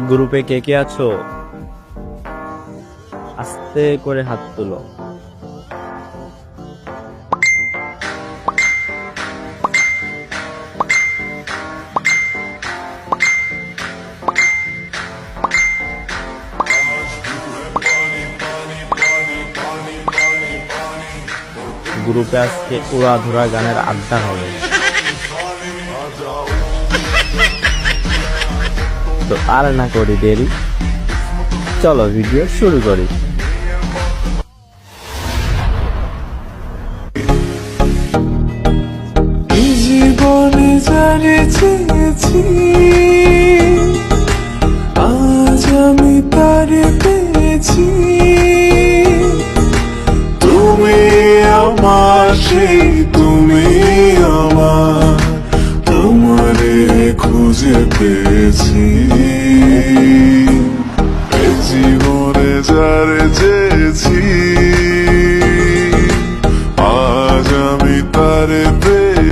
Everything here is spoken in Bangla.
গ্রুপে কে কে আছো? আস্তে করে হাত তুলো। গ্রুপে আজকে উড়াধুরা গানের আড্ডা হবে। তো আর না করি দেরি, চলো ভিডিও শুরু করি। জীবনে যারে চেয়েছি আজ আমি তারে পেয়েছি। তুমি আমার সেই তুমি আমার, তোমারে খুঁজে পেয়েছি। জীবনে যারে চেয়েছি